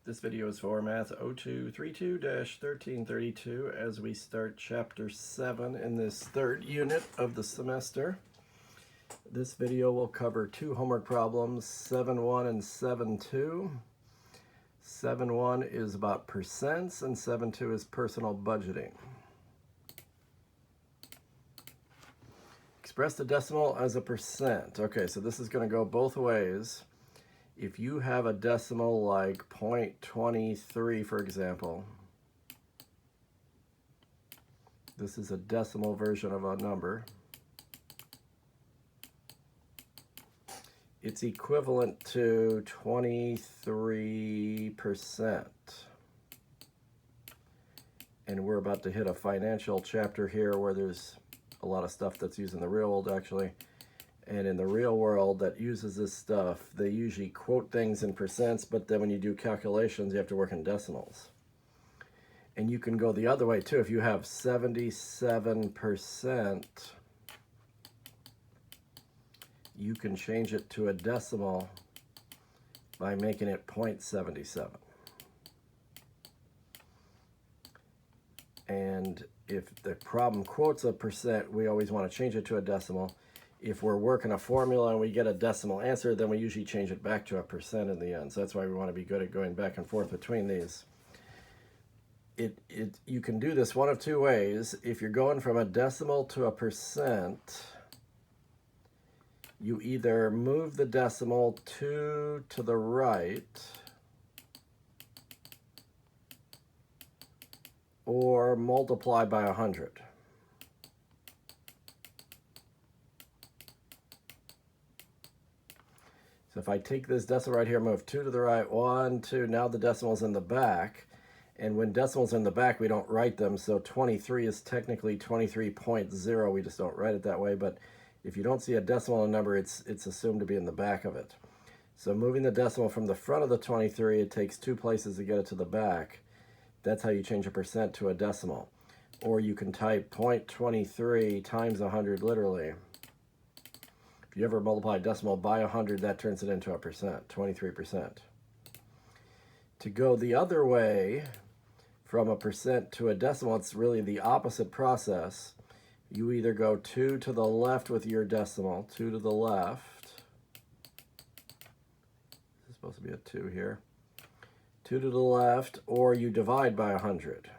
This video is for Math 0232-1332 as we start Chapter 7 in this third unit of the semester. This video will cover two homework problems, 7.1 and 7.2. 7.1 is about percents and 7.2 is personal budgeting. Express the decimal as a percent. Okay, so this is going to go both ways. If you have a decimal like 0.23, for example, this is a decimal version of a number. It's equivalent to 23%. And we're about to hit a financial chapter here where there's a lot of stuff that's used in the real world, actually. And in the real world that uses this stuff, they usually quote things in percents, but then when you do calculations, you have to work in decimals. And you can go the other way too. If you have 77%, you can change it to a decimal by making it 0.77. And if the problem quotes a percent, we always want to change it to a decimal. If we're working a formula and we get a decimal answer, then we usually change it back to a percent in the end. So that's why we want to be good at going back and forth between these. You can do this one of two ways. If you're going from a decimal to a percent, you either move the decimal 2 to the right or multiply by 100. So if I take this decimal right here, move 2 to the right, 1, 2, now the decimal's in the back. And when decimals are in the back, we don't write them. So 23 is technically 23.0. We just don't write it that way. But if you don't see a decimal in a number, it's assumed to be in the back of it. So moving the decimal from the front of the 23, it takes 2 places to get it to the back. That's how you change a percent to a decimal. Or you can type 0.23 times 100 literally. If you ever multiply a decimal by 100, that turns it into a percent, 23%. To go the other way, from a percent to a decimal, it's really the opposite process. You either go 2 to the left with your decimal, 2 to the left. This is supposed to be a 2 here. 2 to the left, or you divide by 100.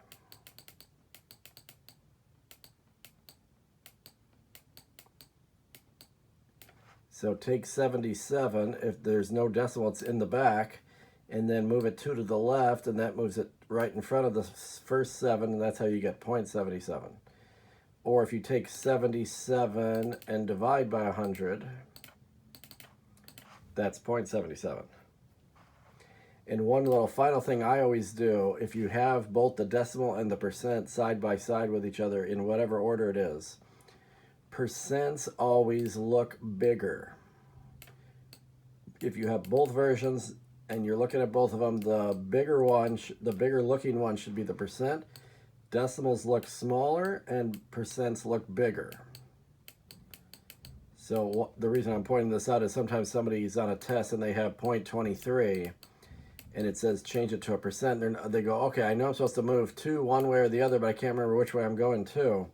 So take 77, if there's no decimal, it's in the back, and then move it 2 to the left, and that moves it right in front of the first 7, and that's how you get 0.77. Or if you take 77 and divide by 100, that's 0.77. And one little final thing I always do, if you have both the decimal and the percent side by side with each other in whatever order it is, percents always look bigger. If you have both versions and you're looking at both of them, the bigger one, the bigger looking one should be the percent. Decimals look smaller and percents look bigger. So the reason I'm pointing this out is sometimes somebody's on a test and they have 0.23 and it says change it to a percent. They go, okay, I know I'm supposed to move 2 one way or the other, but I can't remember which way I'm going to.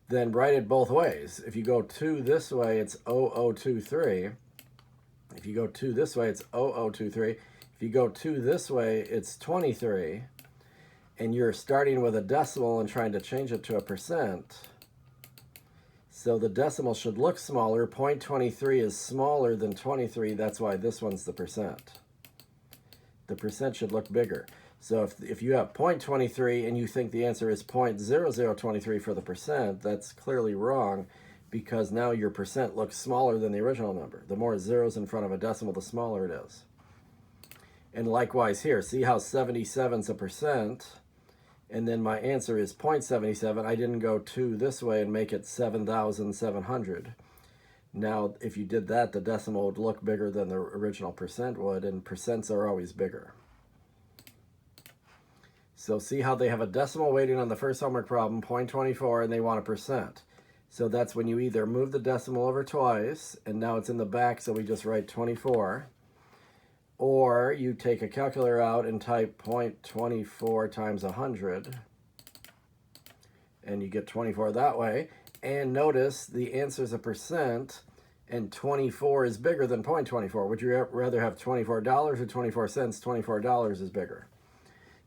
Then write it both ways. If you go 2 this way, it's 0023. If you go 2 this way, it's 0023. If you go 2 this way, it's 23. And you're starting with a decimal and trying to change it to a percent. So the decimal should look smaller. 0.23 is smaller than 23. That's why this one's the percent. The percent should look bigger. So if you have 0.23 and you think the answer is 0.0023 for the percent, that's clearly wrong because now your percent looks smaller than the original number. The more zeros in front of a decimal, the smaller it is. And likewise here, see how 77 is a percent, and then my answer is 0.77. I didn't go 2 this way and make it 7,700. Now, if you did that, the decimal would look bigger than the original percent would, and percents are always bigger. So see how they have a decimal waiting on the first homework problem, 0.24, and they want a percent. So that's when you either move the decimal over twice, and now it's in the back, so we just write 24, or you take a calculator out and type 0.24 times 100, and you get 24 that way. And notice the answer is a percent, and 24 is bigger than 0.24. Would you rather have $24 or 24 cents? $24 is bigger.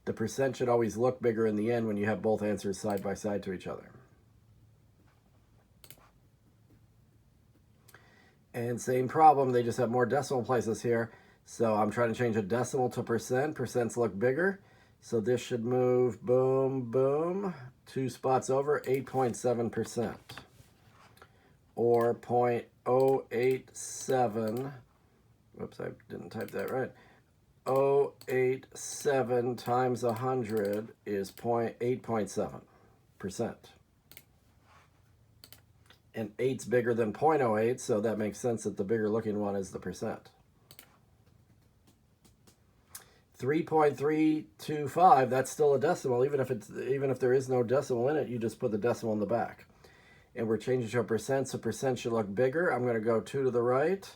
The percent should always look bigger in the end when you have both answers side by side to each other. And same problem, they just have more decimal places here. So I'm trying to change a decimal to percent. Percents look bigger. So this should move, boom, boom, 2 spots over, 8.7%. Or 0.087, whoops, I didn't type that right. 0.087 times 100 is 8.7%. And 8's bigger than 0.08, so that makes sense that the bigger looking one is the percent. 3.325, that's still a decimal. Even if there is no decimal in it, you just put the decimal in the back. And we're changing to a percent, so percent should look bigger. I'm going to go 2 to the right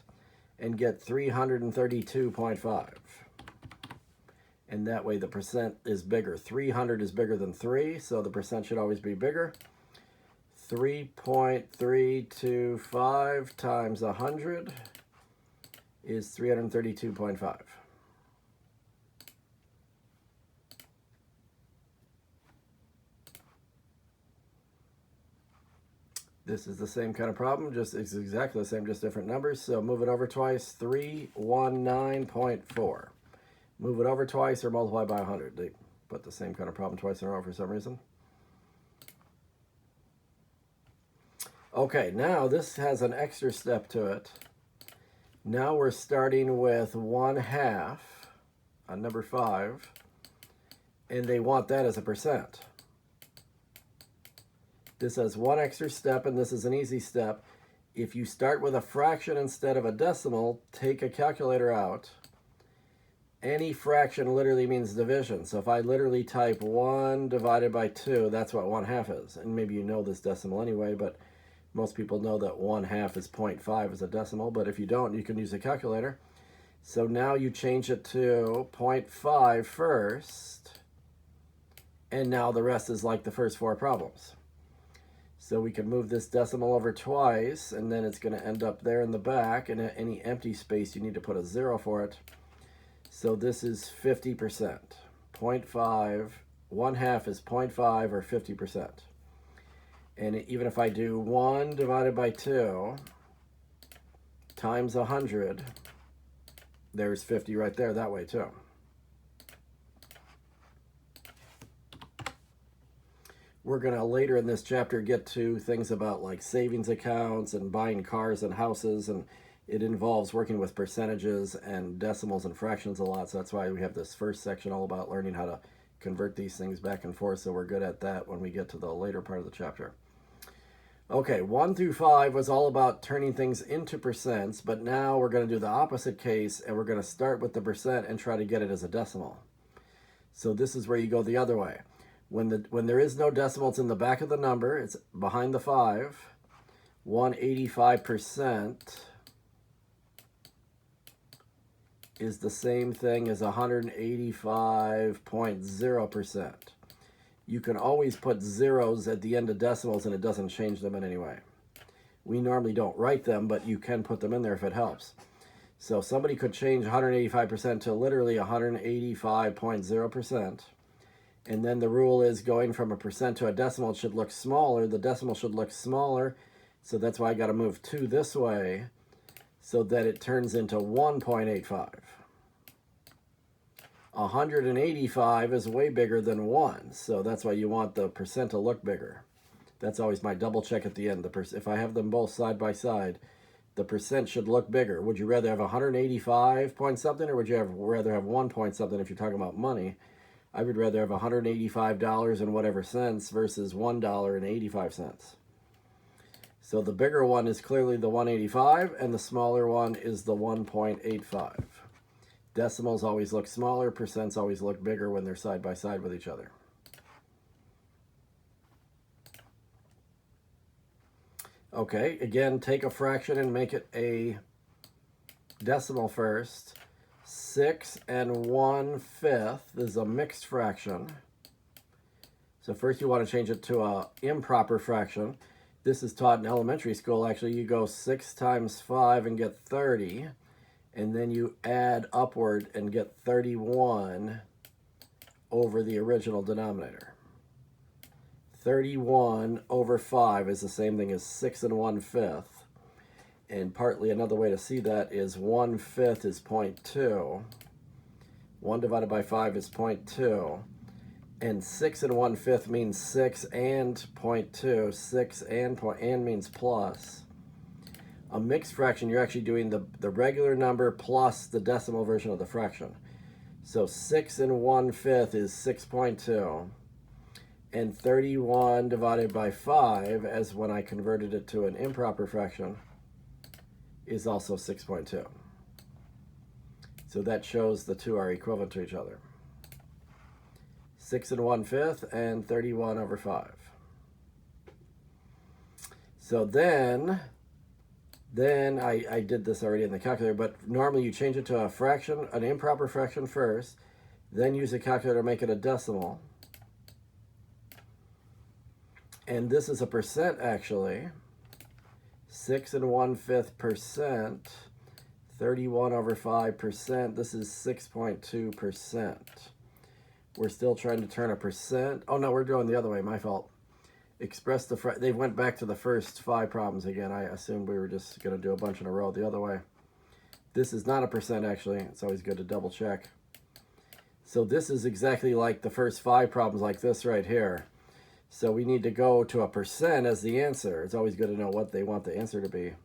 and get 332.5. And that way the percent is bigger. 300 is bigger than 3, so the percent should always be bigger. 3.325 times 100 is 332.5. This is the same kind of problem, just it's exactly the same, just different numbers. So move it over twice, 319.4. Move it over twice or multiply by 100. They put the same kind of problem twice in a row for some reason. Okay, now this has an extra step to it. Now we're starting with 1/2 on number 5, and they want that as a percent. This has one extra step, and this is an easy step. If you start with a fraction instead of a decimal, take a calculator out. Any fraction literally means division. So if I literally type 1 divided by 2, that's what 1/2 is. And maybe you know this decimal anyway, but most people know that 1/2 is 0.5 as a decimal. But if you don't, you can use a calculator. So now you change it to 0.5 first, and now the rest is like the first 4 problems. So we can move this decimal over twice, and then it's going to end up there in the back, and at any empty space you need to put a 0 for it. So this is 50%. 0.5, 1/2 is 0.5 or 50%. And even if I do 1 divided by 2 times 100, there's 50 right there that way too. We're going to later in this chapter get to things about like savings accounts and buying cars and houses, and it involves working with percentages and decimals and fractions a lot. So that's why we have this first section all about learning how to convert these things back and forth, so we're good at that when we get to the later part of the chapter. Okay, 1 through 5 was all about turning things into percents, but now we're going to do the opposite case, and we're going to start with the percent and try to get it as a decimal. So this is where you go the other way. When there is no decimal, it's in the back of the number. It's behind the 5. 185% is the same thing as 185.0%. You can always put zeros at the end of decimals, and it doesn't change them in any way. We normally don't write them, but you can put them in there if it helps. So somebody could change 185% to literally 185.0%. And then the rule is going from a percent to a decimal, it should look smaller. The decimal should look smaller. So that's why I got to move 2 this way so that it turns into 1.85. 185 is way bigger than 1. So that's why you want the percent to look bigger. That's always my double check at the end. If I have them both side by side, the percent should look bigger. Would you rather have 185 point something, or would you rather have 1 point something if you're talking about money? I would rather have $185 and whatever cents versus $1.85. So the bigger one is clearly the 185, and the smaller one is the 1.85. Decimals always look smaller, percents always look bigger when they're side by side with each other. Okay, again, take a fraction and make it a decimal first. 6 1/5 is a mixed fraction. So first you want to change it to an improper fraction. This is taught in elementary school. Actually, you go 6 times 5 and get 30. And then you add upward and get 31 over the original denominator. 31 over 5 is the same thing as 6 1/5. And partly another way to see that is 1/5 is 0.2. 1 divided by 5 is 0.2. And 6 1/5 means 6 and 0.2. 6 and means plus. A mixed fraction, you're actually doing the regular number plus the decimal version of the fraction. So 6 1/5 is 6.2. And 31 divided by 5, as when I converted it to an improper fraction, is also 6.2. So that shows the two are equivalent to each other. 6 1/5 and 31 over 5. So then I did this already in the calculator, but normally you change it to a fraction, an improper fraction first, then use a calculator to make it a decimal. And this is a percent actually. 6 1/5 percent, 31 over 5%. This is 6.2%. We're still trying to turn a percent. Oh no, we're going the other way, my fault. Express they went back to the first 5 problems again. I assumed we were just going to do a bunch in a row the other way. This is not a percent actually. It's always good to double check. So this is exactly like the first 5 problems like this right here. So we need to go to a percent as the answer. It's always good to know what they want the answer to be.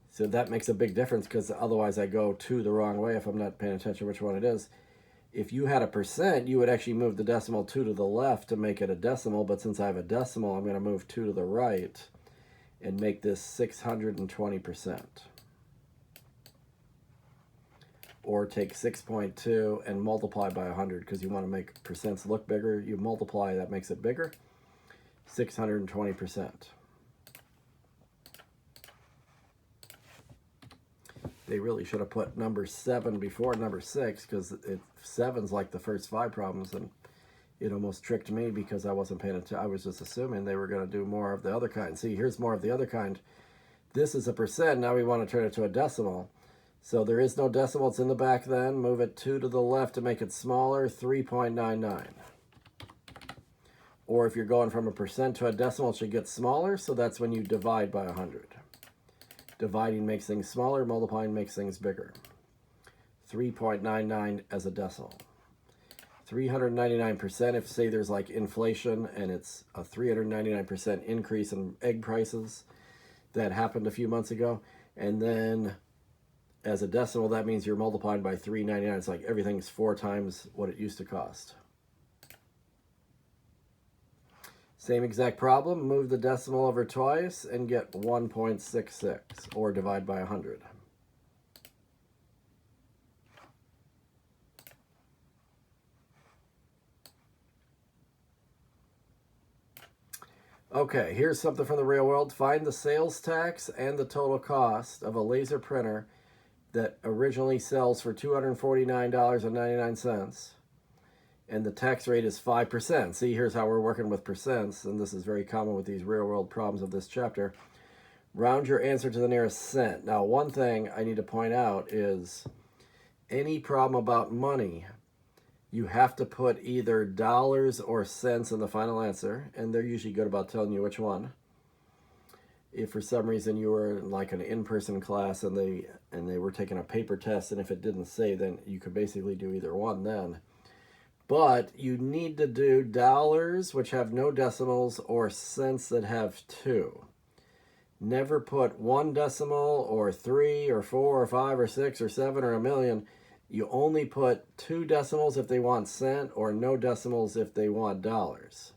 So that makes a big difference because otherwise I go 2 the wrong way if I'm not paying attention to which one it is. If you had a percent, you would actually move the decimal 2 to the left to make it a decimal, but since I have a decimal, I'm going to move 2 to the right and make this 620%. Or take 6.2 and multiply by 100 because you want to make percents look bigger. You multiply, that makes it bigger. 620%. They really should have put number 7 before number 6 because 7's like the first 5 problems, and it almost tricked me because I wasn't paying attention. I was just assuming they were going to do more of the other kind. See, here's more of the other kind. This is a percent. Now we want to turn it to a decimal. So there is no decimal. It's in the back then. Move it 2 to the left to make it smaller, 3.99. Or if you're going from a percent to a decimal, it should get smaller, so that's when you divide by 100. Dividing makes things smaller, multiplying makes things bigger. 3.99 as a decimal. 399%, if say there's like inflation and it's a 399% increase in egg prices that happened a few months ago, and then as a decimal, that means you're multiplying by 399. It's like everything's 4 times what it used to cost. Same exact problem, move the decimal over twice and get 1.66, or divide by 100. Okay, here's something from the real world. Find the sales tax and the total cost of a laser printer that originally sells for $249.99. And the tax rate is 5%. See, here's how we're working with percents, and this is very common with these real-world problems of this chapter. Round your answer to the nearest cent. Now, one thing I need to point out is any problem about money, you have to put either dollars or cents in the final answer, and they're usually good about telling you which one. If for some reason you were in like an in-person class and they were taking a paper test, and if it didn't say, then you could basically do either one then. But you need to do dollars, which have no decimals, or cents that have 2. Never put 1 decimal, or 3, or 4, or 5, or 6, or 7, or a million. You only put 2 decimals if they want cent, or no decimals if they want dollars.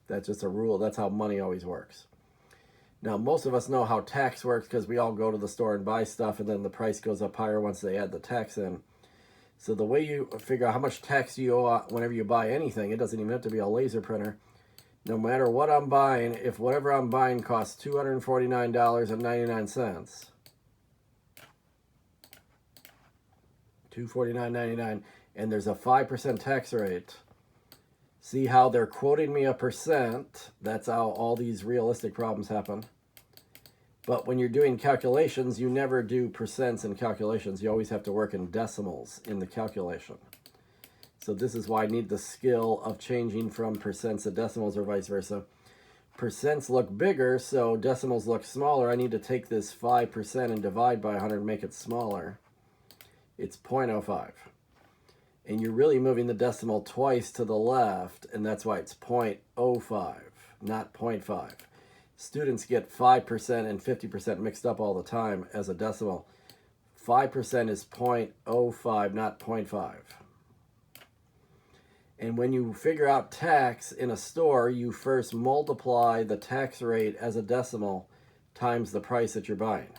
That's just a rule. That's how money always works. Now, most of us know how tax works because we all go to the store and buy stuff, and then the price goes up higher once they add the tax in. So the way you figure out how much tax you owe whenever you buy anything, it doesn't even have to be a laser printer. No matter what I'm buying, if whatever I'm buying costs $249.99, $249.99, and there's a 5% tax rate. See how they're quoting me a percent? That's how all these realistic problems happen. But when you're doing calculations, you never do percents in calculations. You always have to work in decimals in the calculation. So this is why I need the skill of changing from percents to decimals or vice versa. Percents look bigger, so decimals look smaller. I need to take this 5% and divide by 100 and make it smaller. It's 0.05. And you're really moving the decimal twice to the left, and that's why it's 0.05, not 0.5. Students get 5% and 50% mixed up all the time as a decimal. 5% is 0.05, not 0.5. And when you figure out tax in a store, you first multiply the tax rate as a decimal times the price that you're buying.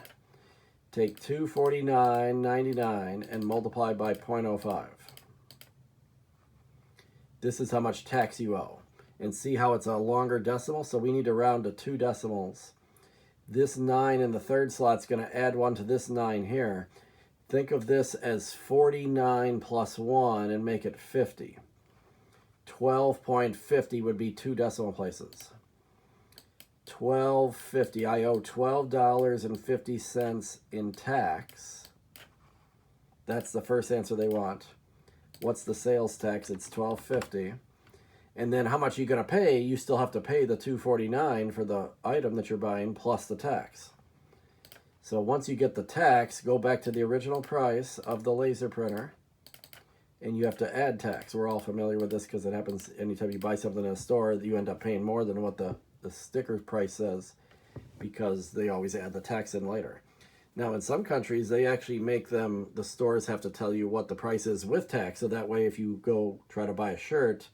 Take $249.99 and multiply by 0.05. This is how much tax you owe. And see how it's a longer decimal? So we need to round to 2 decimals. This 9 in the third slot is going to add 1 to this 9 here. Think of this as 49 plus 1 and make it 50. 12.50 would be 2 decimal places. 12.50. I owe $12.50 in tax. That's the first answer they want. What's the sales tax? It's $12.50. And then how much are you going to pay? You still have to pay the $249 for the item that you're buying plus the tax. So once you get the tax, go back to the original price of the laser printer, and you have to add tax. We're all familiar with this because it happens anytime you buy something in a store, you end up paying more than what the sticker price says because they always add the tax in later. Now, in some countries, they actually make the stores have to tell you what the price is with tax. So that way, if you go try to buy a shirt,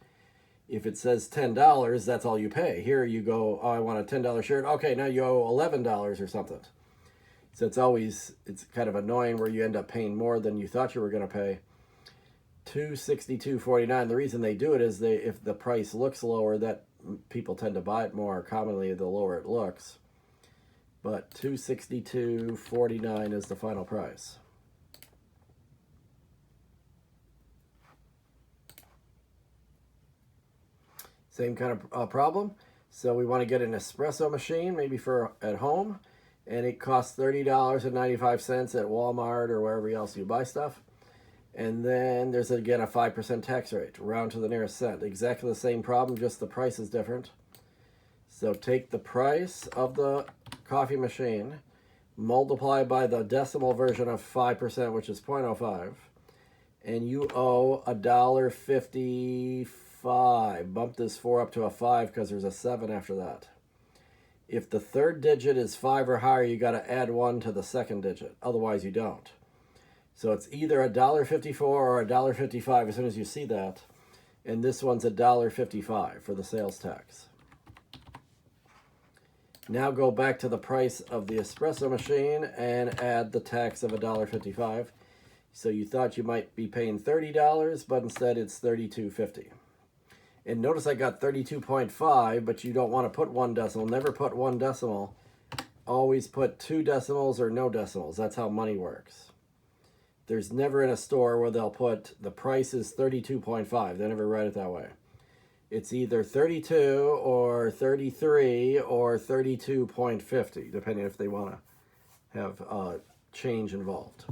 if it says $10, that's all you pay. Here you go, oh, I want a $10 shirt. Okay, now you owe $11 or something. So it's kind of annoying where you end up paying more than you thought you were going to pay. $262.49. The reason they do it is if the price looks lower, that people tend to buy it more commonly the lower it looks. But $262.49 is the final price. Same kind of problem. So we want to get an espresso machine, maybe for at home, and it costs $30.95 at Walmart or wherever else you buy stuff. And then there's again a 5% tax rate, round to the nearest cent. Exactly the same problem, just the price is different. So take the price of the coffee machine, multiply by the decimal version of 5%, which is 0.05, and you owe $1.55. Bump this 4 up to a 5 because there's a 7 after that. If the third digit is 5 or higher, you got to add 1 to the second digit. Otherwise, you don't. So it's either $1.54 or $1.55 as soon as you see that. And this one's $1.55 for the sales tax. Now go back to the price of the espresso machine and add the tax of $1.55. So you thought you might be paying $30, but instead it's $32.50. And notice I got 32.5, but you don't want to put 1 decimal. Never put 1 decimal. Always put 2 decimals or no decimals. That's how money works. There's never in a store where they'll put the price is 32.5. They never write it that way. It's either 32 or 33 or 32.50, depending if they want to have change involved.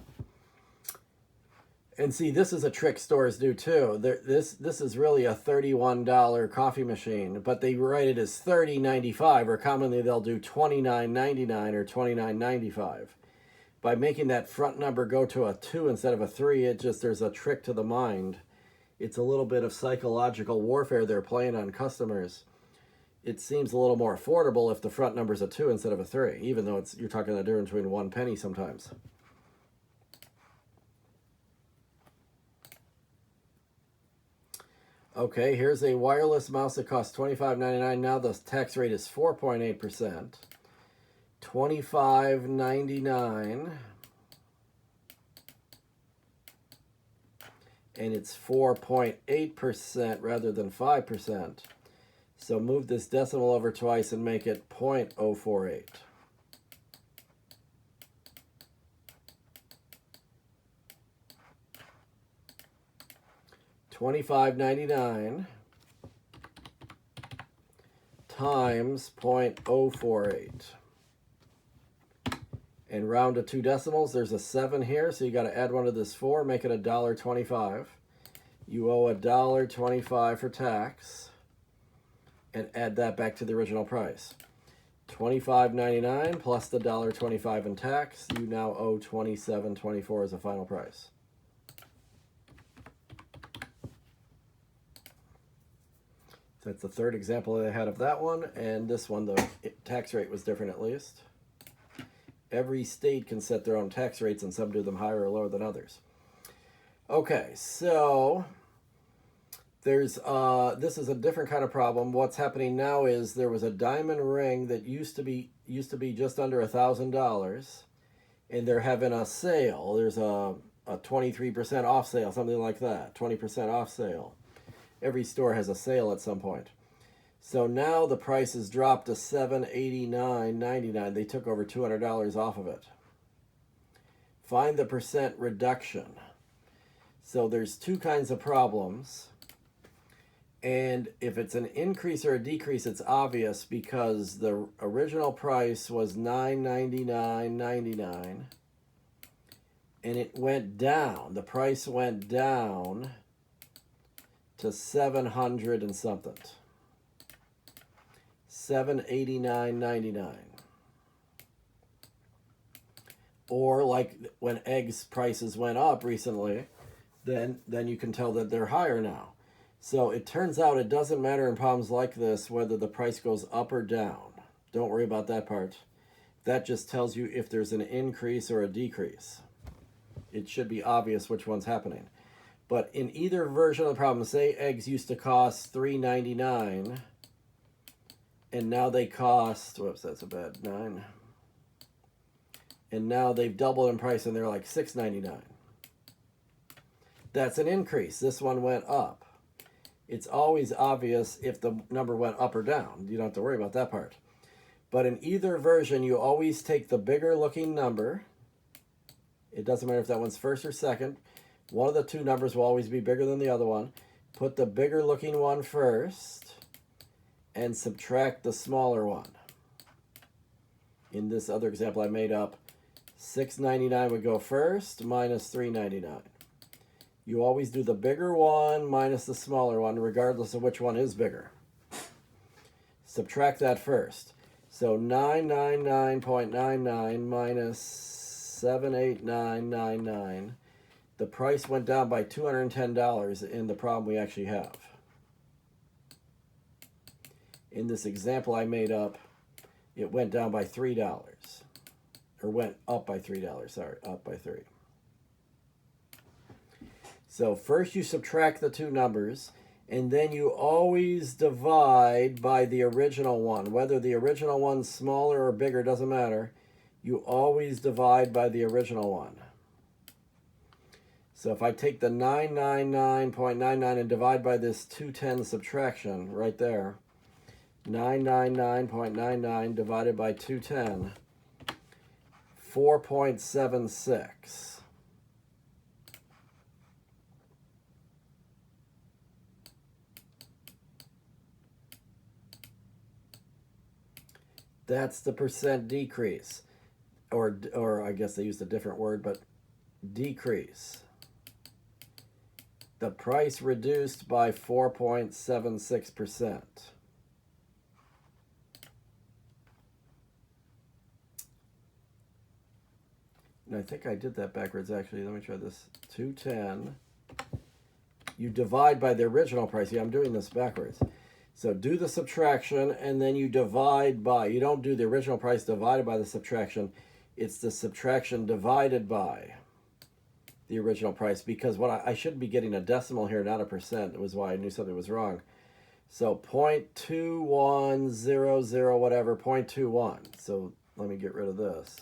And see, this is a trick stores do too. This is really a $31 coffee machine, but they write it as $30.95, or commonly they'll do $29.99 or $29.95. By making that front number go to a 2 instead of a 3, there's a trick to the mind. It's a little bit of psychological warfare they're playing on customers. It seems a little more affordable if the front number's a 2 instead of a 3, even though you're talking the difference between 1 penny sometimes. Okay, here's a wireless mouse that costs $25.99. Now the tax rate is 4.8%. $25.99. And it's 4.8% rather than 5%. So move this decimal over twice and make it 0.048. $25.99 times 0.048. And round to 2 decimals, there's a 7 here, so you got to add one to this 4, make it $1.25. You owe $1.25 for tax, and add that back to the original price. $25.99 plus the $1.25 in tax, you now owe $27.24 as a final price. That's the third example I had of that one, and this one, the tax rate was different at least. Every state can set their own tax rates, and some do them higher or lower than others. Okay, so there's this is a different kind of problem. What's happening now is there was a diamond ring that used to be just under $1,000, and they're having a sale. There's a 23% off sale, something like that, 20% off sale. Every store has a sale at some point. So now the price has dropped to $789.99. They took over $200 off of it. Find the percent reduction. So there's two kinds of problems. And if it's an increase or a decrease, it's obvious because the original price was $999.99. And it went down. The price went down to 700 and something. $789.99. Or like when eggs prices went up recently, then you can tell that they're higher now. So it turns out it doesn't matter in problems like this whether the price goes up or down. Don't worry about that part. That just tells you if there's an increase or a decrease. It should be obvious which one's happening. But in either version of the problem, say eggs used to cost $3.99 and now they cost, whoops, that's a bad 9. And now they've doubled in price and they're like $6.99. That's an increase. This one went up. It's always obvious if the number went up or down. You don't have to worry about that part. But in either version, you always take the bigger looking number. It doesn't matter if that one's first or second. One of the two numbers will always be bigger than the other one. Put the bigger looking one first and subtract the smaller one. In this other example I made up, $6.99 would go first minus $3.99. You always do the bigger one minus the smaller one, regardless of which one is bigger. Subtract that first. So 999.99 minus 789.99. The price went down by $210 in the problem we actually have. In this example I made up, it went down by $3. Or went up by $3, sorry, up by 3. So first you subtract the two numbers, and then you always divide by the original one. Whether the original one's smaller or bigger, doesn't matter. You always divide by the original one. So if I take the 999.99 and divide by this 210 subtraction right there, 999.99 divided by 210, 4.76. That's the percent decrease. Or I guess they used a different word, but decrease. The price reduced by 4.76%. And I think I did that backwards, actually. Let me try this. 210. You divide by the original price. Yeah, I'm doing this backwards. So do the subtraction, and then you divide by. You don't do the original price divided by the subtraction. It's the subtraction divided by the original price, because what I should be getting a decimal here, not a percent. That was why I knew something was wrong. So 0.2100 whatever, 0.21. So let me get rid of this.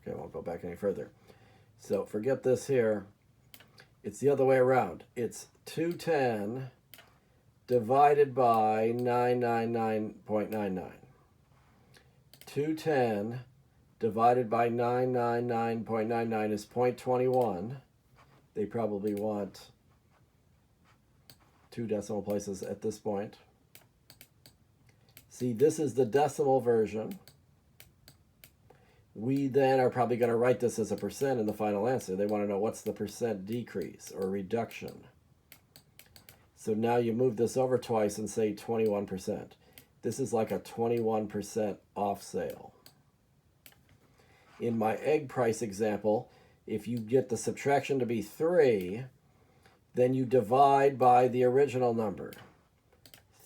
Okay, I won't go back any further. So forget this here. It's the other way around. It's 210 divided by 999.99. 210 divided by 999.99 is 0.21. They probably want 2 decimal places at this point. See, this is the decimal version. We then are probably going to write this as a percent in the final answer. They want to know what's the percent decrease or reduction. So now you move this over twice and say 21%. This is like a 21% off sale. In my egg price example, if you get the subtraction to be 3, then you divide by the original number.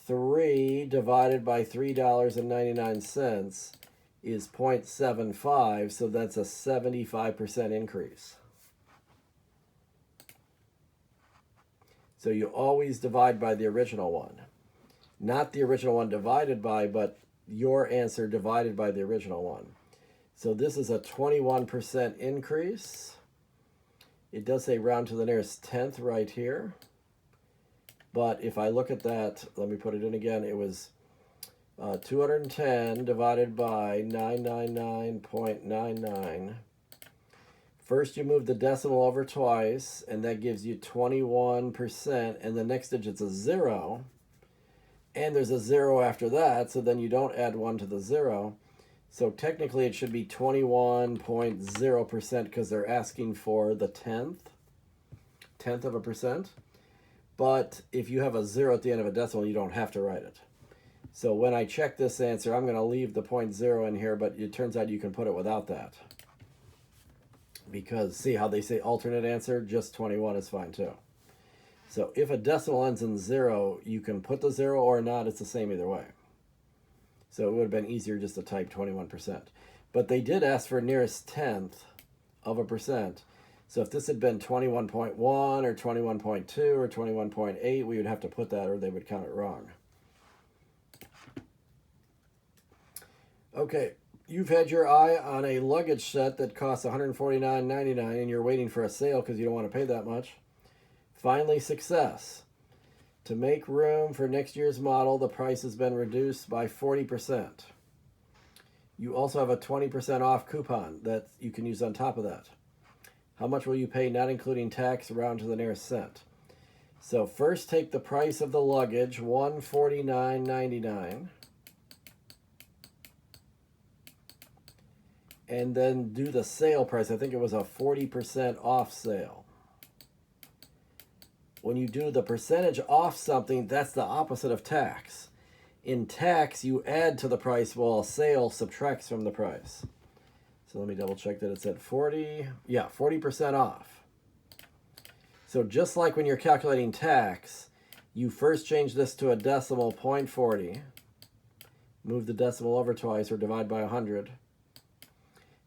3 divided by $3.99 is 0.75, so that's a 75% increase. So you always divide by the original one. Not the original one divided by, but your answer divided by the original one. So this is a 21% increase. It does say round to the nearest tenth right here. But if I look at that, let me put it in again, it was 210 divided by 999.99. First you move the decimal over twice, and that gives you 21%, and the next digit's a 0. And there's a 0 after that, so then you don't add 1 to the 0. So technically it should be 21.0% because they're asking for the tenth of a percent. But if you have a 0 at the end of a decimal, you don't have to write it. So when I check this answer, I'm going to leave the 0.0 in here, but it turns out you can put it without that. Because see how they say alternate answer? Just 21 is fine too. So if a decimal ends in 0, you can put the 0 or not. It's the same either way. So it would have been easier just to type 21%. But they did ask for nearest tenth of a percent. So if this had been 21.1 or 21.2 or 21.8, we would have to put that or they would count it wrong. Okay, you've had your eye on a luggage set that costs $149.99 and you're waiting for a sale because you don't want to pay that much. Finally, success. To make room for next year's model, the price has been reduced by 40%. You also have a 20% off coupon that you can use on top of that. How much will you pay, not including tax, round to the nearest cent? So first take the price of the luggage, $149.99. And then do the sale price. I think it was a 40% off sale. When you do the percentage off something, that's the opposite of tax. In tax, you add to the price while a sale subtracts from the price. So let me double check that it's at 40. Yeah, 40% off. So just like when you're calculating tax, you first change this to a decimal, 0.40. Move the decimal over twice or divide by 100.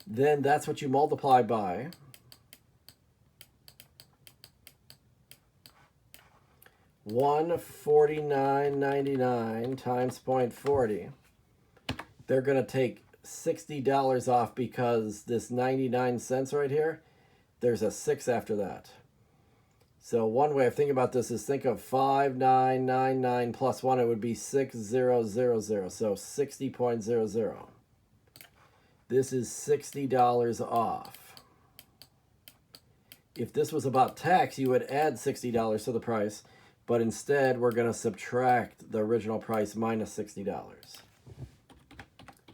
Then that's what you multiply by. $149.99 times 0.40. They're going to take $60 off because this 99 cents right here, there's a 6 after that. So one way of thinking about this is think of 5999 plus 1. It would be 6000. So 60.00. This is $60 off. If this was about tax, you would add $60 to the price, but instead we're going to subtract the original price minus $60.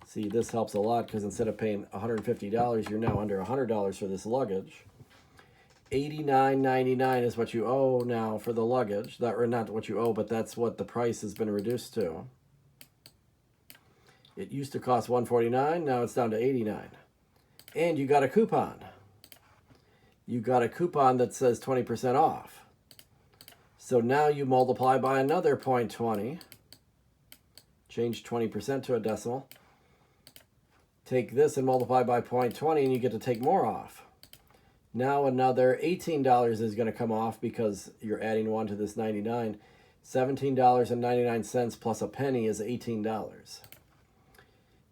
See, this helps a lot because instead of paying $150, you're now under $100 for this luggage. $89.99 is what you owe now for the luggage. That, or not what you owe, but that's what the price has been reduced to. It used to cost $149, now it's down to $89. And you got a coupon. You got a coupon that says 20% off. So now you multiply by another 0.20. Change 20% to a decimal. Take this and multiply by 0.20 and you get to take more off. Now another $18 is going to come off because you're adding 1 to this 99. $17.99 plus a penny is $18.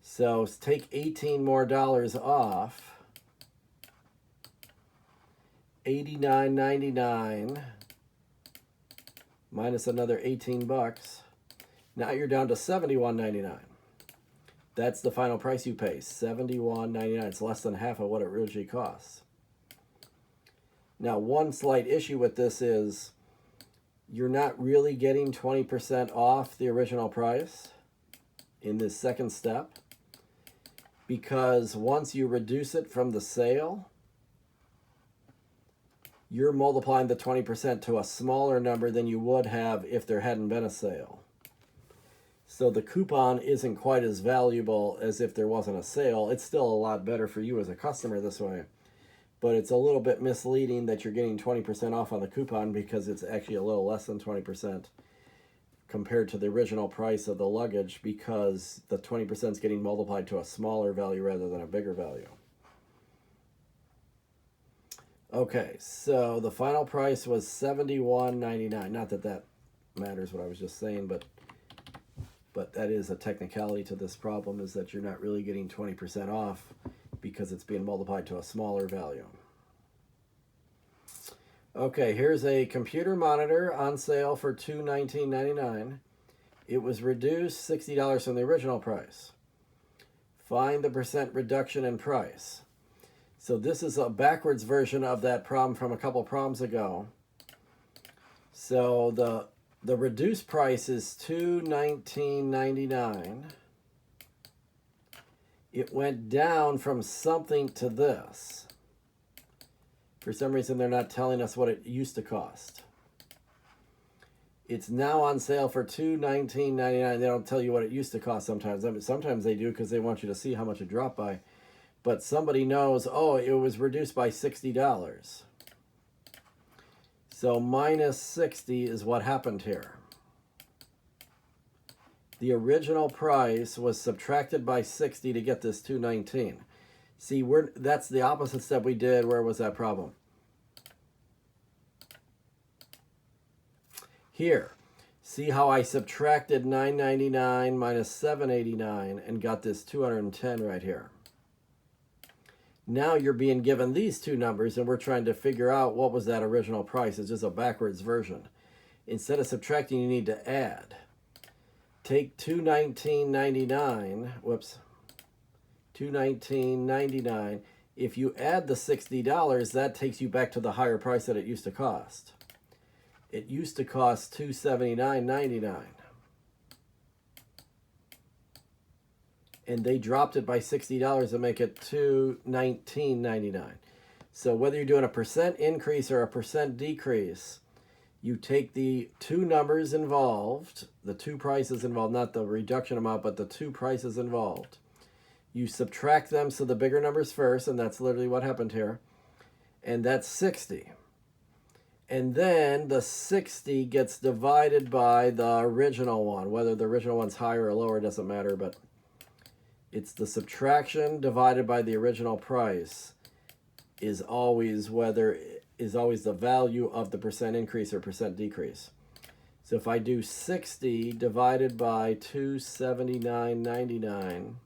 So take 18 more dollars off. $89.99 minus another 18 bucks. Now you're down to $71.99. That's the final price you pay, $71.99. It's less than half of what it originally costs. Now, one slight issue with this is you're not really getting 20% off the original price in this second step, because once you reduce it from the sale, you're multiplying the 20% to a smaller number than you would have if there hadn't been a sale. So the coupon isn't quite as valuable as if there wasn't a sale. It's still a lot better for you as a customer this way, but it's a little bit misleading that you're getting 20% off on the coupon, because it's actually a little less than 20% compared to the original price of the luggage, because the 20% is getting multiplied to a smaller value rather than a bigger value. Okay, so the final price was $71.99. Not that that matters what I was just saying, but that is a technicality to this problem, is that you're not really getting 20% off because it's being multiplied to a smaller value. Okay, here's a computer monitor on sale for $219.99. It was reduced $60 from the original price. Find the percent reduction in price. So this is a backwards version of that problem from a couple problems ago. So the reduced price is $219.99. It went down from something to this. For some reason, they're not telling us what it used to cost. It's now on sale for $219.99. They don't tell you what it used to cost sometimes. I mean, sometimes they do, because they want you to see how much it dropped by. But somebody knows, oh, it was reduced by $60. So minus 60 is what happened here. The original price was subtracted by 60 to get this $219. See, that's the opposite step we did. Where was that problem? Here. See how I subtracted $9.99 minus $7.89 and got this $210 right here. Now you're being given these two numbers, and we're trying to figure out what was that original price. It's just a backwards version. Instead of subtracting, you need to add. Take $219.99, $219.99. If you add the $60, that takes you back to the higher price that it used to cost. It used to cost $279.99. And they dropped it by $60 to make it $219.99. So whether you're doing a percent increase or a percent decrease, you take the two numbers involved, the two prices involved, not the reduction amount, but the two prices involved. You subtract them, so the bigger numbers first, and that's literally what happened here. And that's 60. And then the 60 gets divided by the original one. Whether the original one's higher or lower doesn't matter, but it's the subtraction divided by the original price is always the value of the percent increase or percent decrease. So if I do 60 divided by 279.99,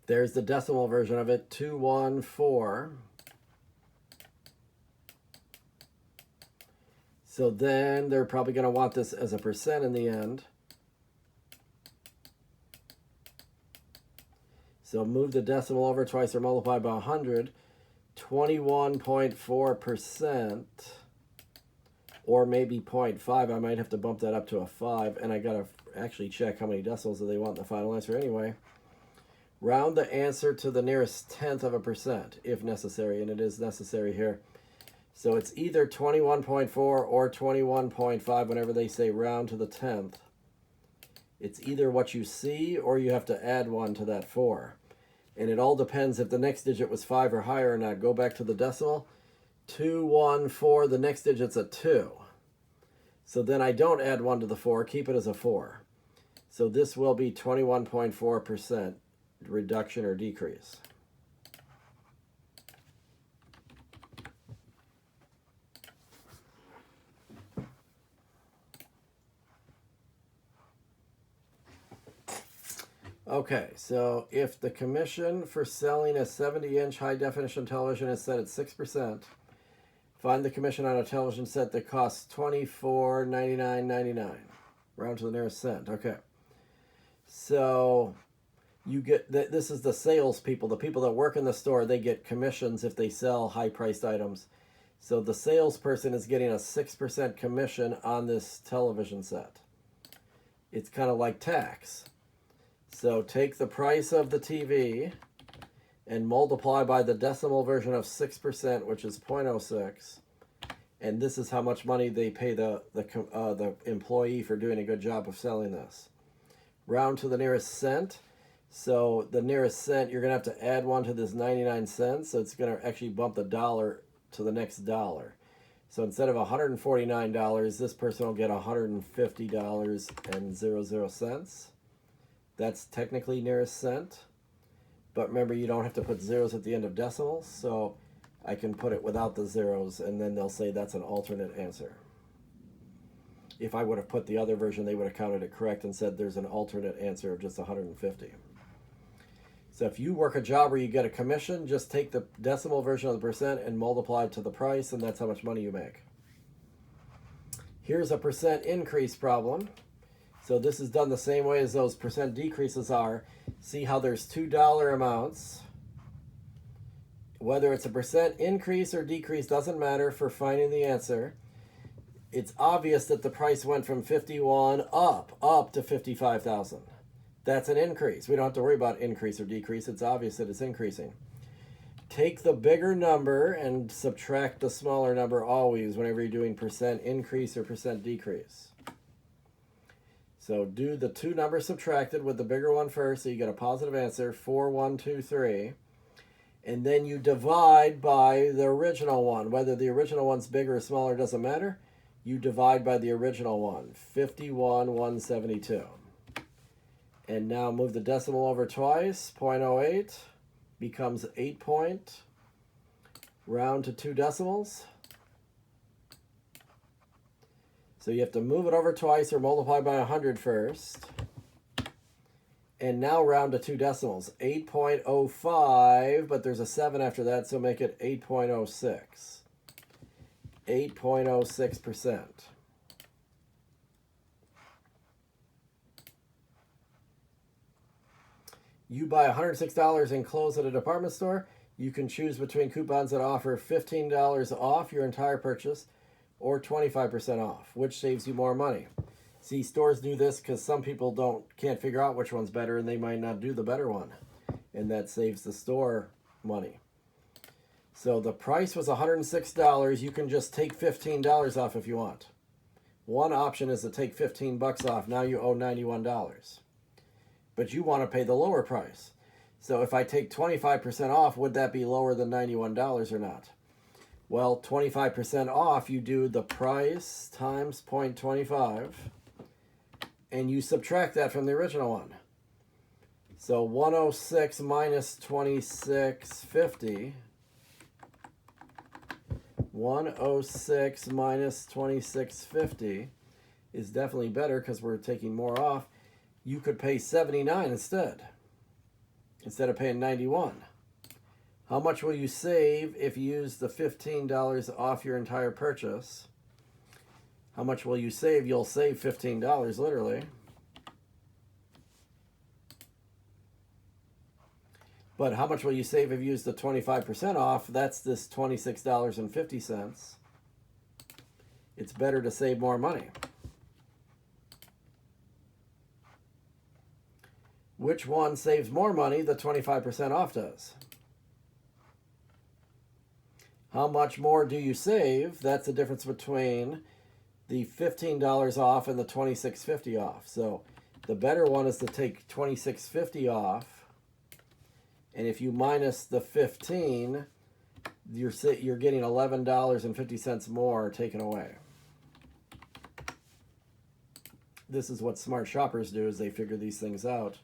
there's the decimal version of it, 214. So then they're probably going to want this as a percent in the end. So move the decimal over twice or multiply by 100. 21.4%, or maybe 0.5. I might have to bump that up to a 5, and I got to actually check how many decimals do they want in the final answer anyway. Round the answer to the nearest tenth of a percent, if necessary, and it is necessary here. So it's either 21.4 or 21.5 whenever they say round to the tenth. It's either what you see or you have to add 1 to that 4. And it all depends if the next digit was 5 or higher or not. Go back to the decimal. 214, the next digit's a 2. So then I don't add 1 to the 4, keep it as a 4. So this will be 21.4% reduction or decrease. Okay, so if the commission for selling a 70-inch high-definition television is set at 6%, find the commission on a television set that costs $24.99.99. Round to the nearest cent. Okay. So you get this is the salespeople, the people that work in the store. They get commissions if they sell high-priced items. So the salesperson is getting a 6% commission on this television set. It's kind of like tax. So take the price of the TV and multiply by the decimal version of 6%, which is 0.06. And this is how much money they pay the employee for doing a good job of selling this. Round to the nearest cent. So the nearest cent, you're going to have to add one to this 99 cents. So it's going to actually bump the dollar to the next dollar. So instead of $149, this person will get $150.00. That's technically nearest cent. But remember, you don't have to put zeros at the end of decimals. So I can put it without the zeros, and then they'll say that's an alternate answer. If I would have put the other version, they would have counted it correct and said there's an alternate answer of just 150. So if you work a job where you get a commission, just take the decimal version of the percent and multiply it to the price, and that's how much money you make. Here's a percent increase problem. So this is done the same way as those percent decreases are. See how there's $2 amounts. Whether it's a percent increase or decrease doesn't matter for finding the answer. It's obvious that the price went from 51 up to 55,000. That's an increase. We don't have to worry about increase or decrease. It's obvious that it's increasing. Take the bigger number and subtract the smaller number always whenever you're doing percent increase or percent decrease. So do the two numbers subtracted with the bigger one first, so you get a positive answer, 4123. And then you divide by the original one. Whether the original one's bigger or smaller doesn't matter. You divide by the original one, 51,172. And now move the decimal over twice, 0.08 becomes 8 point, round to 2 decimals. So you have to move it over twice or multiply by 100 first. And now round to 2 decimals, 8.05, but there's a 7 after that, so make it 8.06. 8.06%. You buy $106 in clothes at a department store. You can choose between coupons that offer $15 off your entire purchase or 25% off, which saves you more money. See, stores do this because some people can't figure out which one's better, and they might not do the better one, and that saves the store money. So the price was $106. You can just take $15 off if you want. One option is to take $15 off. Now you owe $91. But you want to pay the lower price. So if I take 25% off, would that be lower than $91 or not? Well, 25% off, you do the price times 0.25, and you subtract that from the original one. So 106 minus 2650. 106 minus 2650 is definitely better because we're taking more off. You could pay 79 instead of paying 91. How much will you save if you use the $15 off your entire purchase? How much will you save? You'll save $15 literally. But how much will you save if you use the 25% off? That's this $26.50. It's better to save more money. Which one saves more money? The 25% off does. How much more do you save? That's the difference between the $15 off and the $26.50 off. So the better one is to take $26.50 off. And if you minus the 15, you're getting $11.50 more taken away. This is what smart shoppers do, is they figure these things out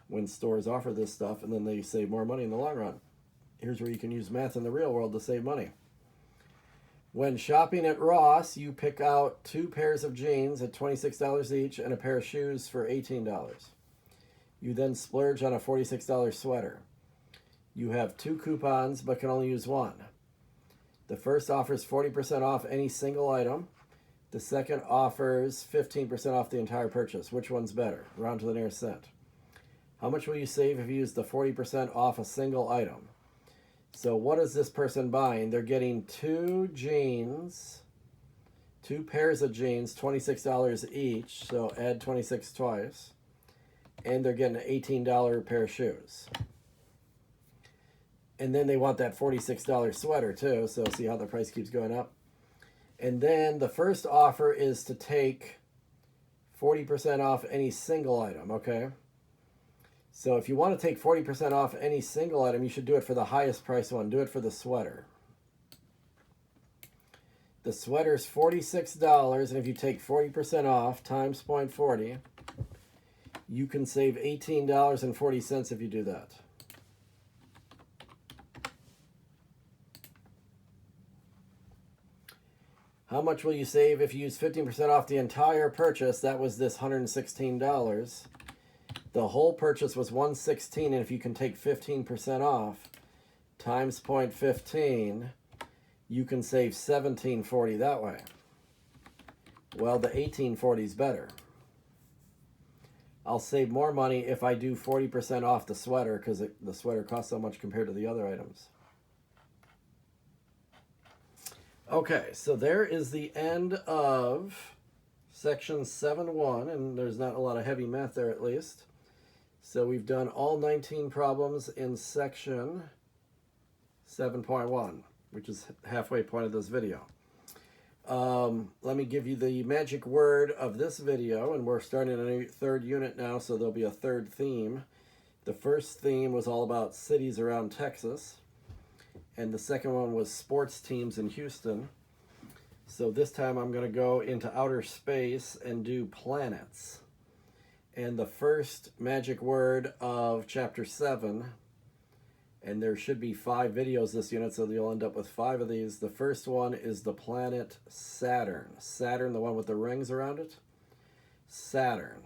when stores offer this stuff, and then they save more money in the long run. Here's where you can use math in the real world to save money. When shopping at Ross, you pick out 2 pairs of jeans at $26 each and a pair of shoes for $18. You then splurge on a $46 sweater. You have 2 coupons but can only use one. The first offers 40% off any single item. The second offers 15% off the entire purchase. Which one's better? Round to the nearest cent. How much will you save if you use the 40% off a single item? So what is this person buying? They're getting 2 jeans, 2 pairs of jeans, $26 each. So add 26 twice. And they're getting an $18 pair of shoes. And then they want that $46 sweater too. So see how the price keeps going up. And then the first offer is to take 40% off any single item, okay? So if you want to take 40% off any single item, you should do it for the highest price one. Do it for the sweater. The sweater is $46, and if you take 40% off times 0.40, you can save $18.40 if you do that. How much will you save if you use 15% off the entire purchase? That was this $116. The whole purchase was $116, and if you can take 15% off times 0.15, you can save $17.40 that way. Well, the $18.40 is better. I'll save more money if I do 40% off the sweater because the sweater costs so much compared to the other items. Okay, so there is the end of section 7.1, and there's not a lot of heavy math there at least. So we've done all 19 problems in section 7.1, which is halfway point of this video. Let me give you the magic word of this video, and we're starting a new 3rd unit now, so there'll be a 3rd theme. The first theme was all about cities around Texas, and the second one was sports teams in Houston. So this time I'm going to go into outer space and do planets. And the first magic word of chapter 7, and there should be 5 videos this unit, so you'll end up with 5 of these. The first one is the planet Saturn. Saturn, the one with the rings around it. Saturn.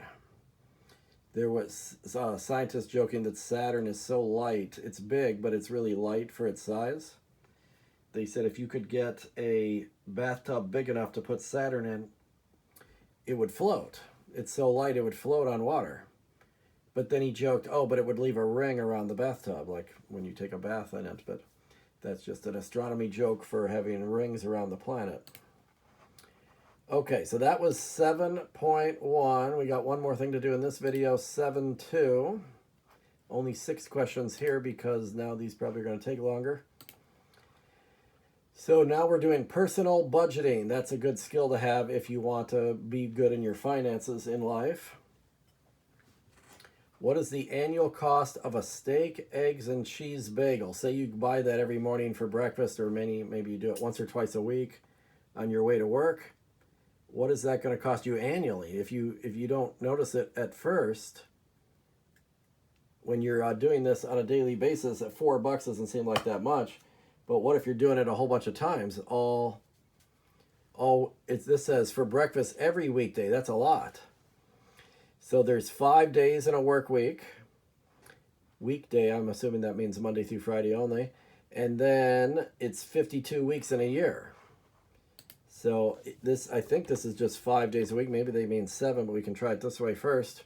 There was a scientist joking that Saturn is so light. It's big, but it's really light for its size. They said if you could get a bathtub big enough to put Saturn in, it would float. It's so light it would float on water. But then he joked, oh, but it would leave a ring around the bathtub, like when you take a bath in it. But that's just an astronomy joke for having rings around the planet. Okay, so that was 7.1. We got one more thing to do in this video, 7.2. Only 6 questions here because now these probably are going to take longer. So now we're doing personal budgeting. That's a good skill to have if you want to be good in your finances in life. What is the annual cost of a steak, eggs, and cheese bagel? Say you buy that every morning for breakfast, or maybe you do it once or twice a week on your way to work. What is that going to cost you annually? If you don't notice it at first, when you're doing this on a daily basis, at $4 doesn't seem like that much. But what if you're doing it a whole bunch of times? This says for breakfast every weekday. That's a lot. So there's 5 days in a work week. Weekday, I'm assuming that means Monday through Friday only. And then it's 52 weeks in a year. So I think this is just 5 days a week. Maybe they mean 7, but we can try it this way first.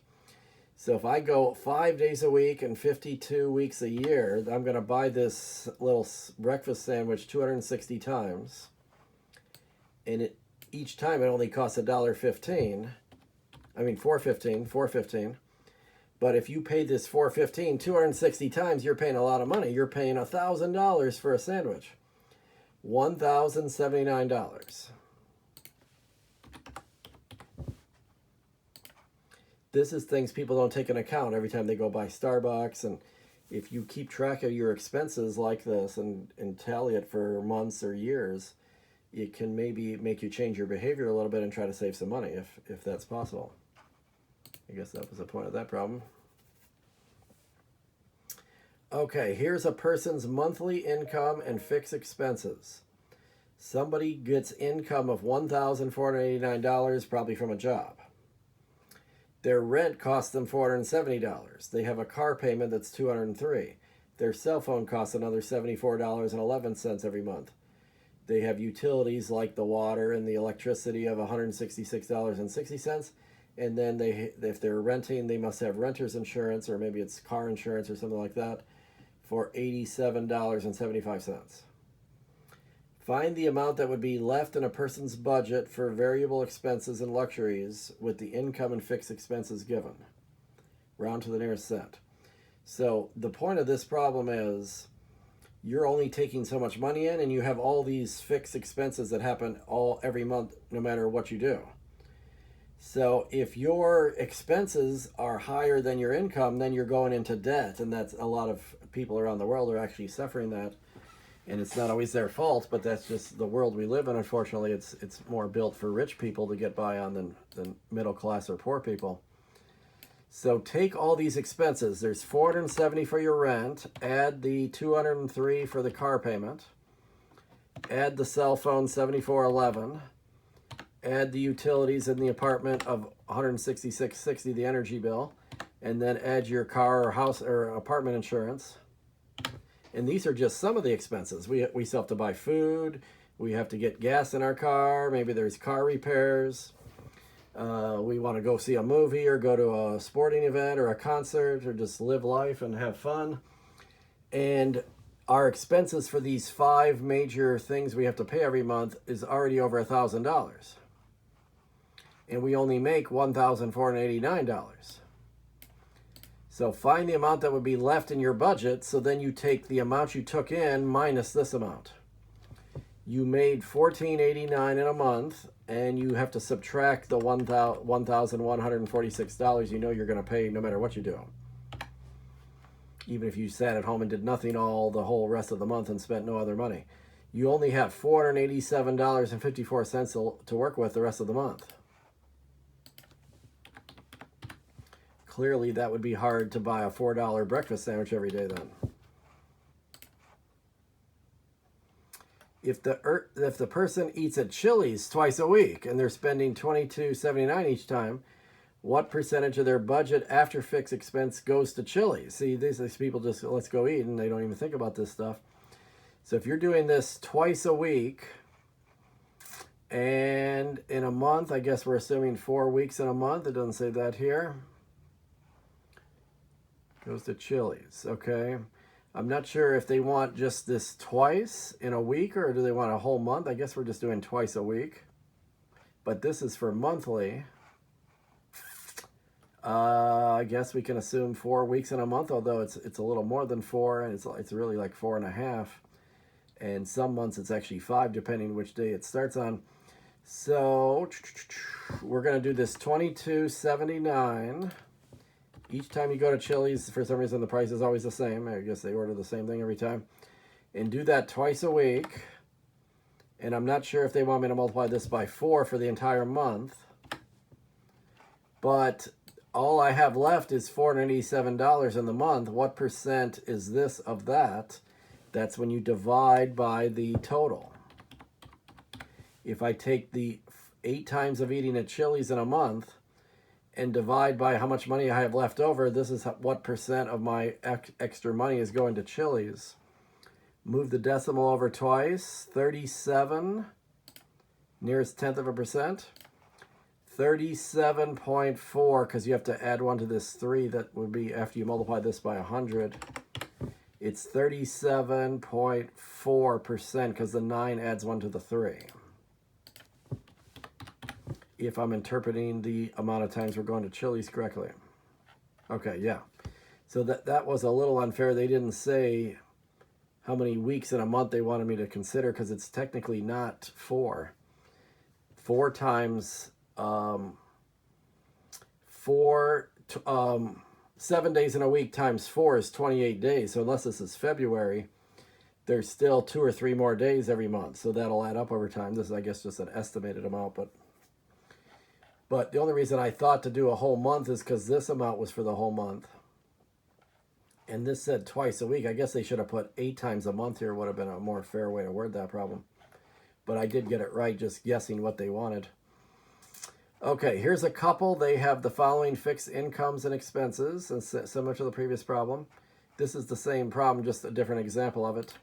So if I go 5 days a week and 52 weeks a year, I'm going to buy this little breakfast sandwich 260 times. And each time it only costs $1.15. I mean $4.15. But if you pay this $4.15 260 times, you're paying a lot of money. You're paying $1,000 for a sandwich. $1,079. This is things people don't take into account every time they go buy Starbucks. And if you keep track of your expenses like this and tally it for months or years, it can maybe make you change your behavior a little bit and try to save some money if that's possible. I guess that was the point of that problem. Okay, here's a person's monthly income and fixed expenses. Somebody gets income of $1,489, probably from a job. Their rent costs them $470. They have a car payment that's $203. Their cell phone costs another $74.11 every month. They have utilities like the water and the electricity of $166.60, and then if they're renting, they must have renter's insurance, or maybe it's car insurance or something like that, for $87.75. Find the amount that would be left in a person's budget for variable expenses and luxuries with the income and fixed expenses given. Round to the nearest cent. So the point of this problem is you're only taking so much money in, and you have all these fixed expenses that happen every month, no matter what you do. So if your expenses are higher than your income, then you're going into debt, and that's a lot of people around the world are actually suffering that. And it's not always their fault, but that's just the world we live in. Unfortunately, it's more built for rich people to get by on than middle class or poor people. So take all these expenses. There's $470 for your rent. Add the $203 for the car payment. Add the cell phone, $74.11. Add the utilities in the apartment of $166.60, the energy bill, and then add your car or house or apartment insurance. And these are just some of the expenses. We still have to buy food. We have to get gas in our car. Maybe there's car repairs. We want to go see a movie or go to a sporting event or a concert or just live life and have fun. And our expenses for these 5 major things we have to pay every month is already over $1,000. And we only make $1,489. So find the amount that would be left in your budget. So then you take the amount you took in minus this amount. You made $1,489 in a month, and you have to subtract the $1,146 you know you're going to pay no matter what you do. Even if you sat at home and did nothing the whole rest of the month and spent no other money. You only have $487.54 to work with the rest of the month. Clearly, that would be hard to buy a $4 breakfast sandwich every day then. If the person eats at Chili's twice a week and they're spending $22.79 each time, what percentage of their budget after fixed expense goes to Chili's? See, these people just, let's go eat, and they don't even think about this stuff. So if you're doing this twice a week, and in a month, I guess we're assuming 4 weeks in a month, it doesn't say that here, goes to Chili's, okay? I'm not sure if they want just this twice in a week, or do they want a whole month? I guess we're just doing twice a week. But this is for monthly. I guess we can assume 4 weeks in a month, although it's a little more than 4, and it's really like 4.5. And some months it's actually 5, depending which day it starts on. So we're going to do this $22.79. Each time you go to Chili's, for some reason, the price is always the same. I guess they order the same thing every time. And do that twice a week. And I'm not sure if they want me to multiply this by 4 for the entire month. But all I have left is $487 in the month. What percent is this of that? That's when you divide by the total. If I take the 8 times of eating at Chili's in a month and divide by how much money I have left over, this is what percent of my extra money is going to Chili's. Move the decimal over twice. 37, nearest tenth of a percent. 37.4, because you have to add 1 to this 3. That would be after you multiply this by 100. It's 37.4%, because the 9 adds 1 to the 3. If I'm interpreting the amount of times we're going to Chili's correctly. Okay, yeah. So that was a little unfair. They didn't say how many weeks in a month they wanted me to consider, because it's technically not 4. 4 times 7 days in a week times 4 is 28 days. So unless this is February, there's still 2 or 3 more days every month. So that'll add up over time. This is, I guess, just an estimated amount, but the only reason I thought to do a whole month is because this amount was for the whole month. And this said twice a week. I guess they should have put 8 times a month here. Would have been a more fair way to word that problem. But I did get it right, just guessing what they wanted. Okay, here's a couple. They have the following fixed incomes and expenses, and similar to the previous problem. This is the same problem, just a different example of it.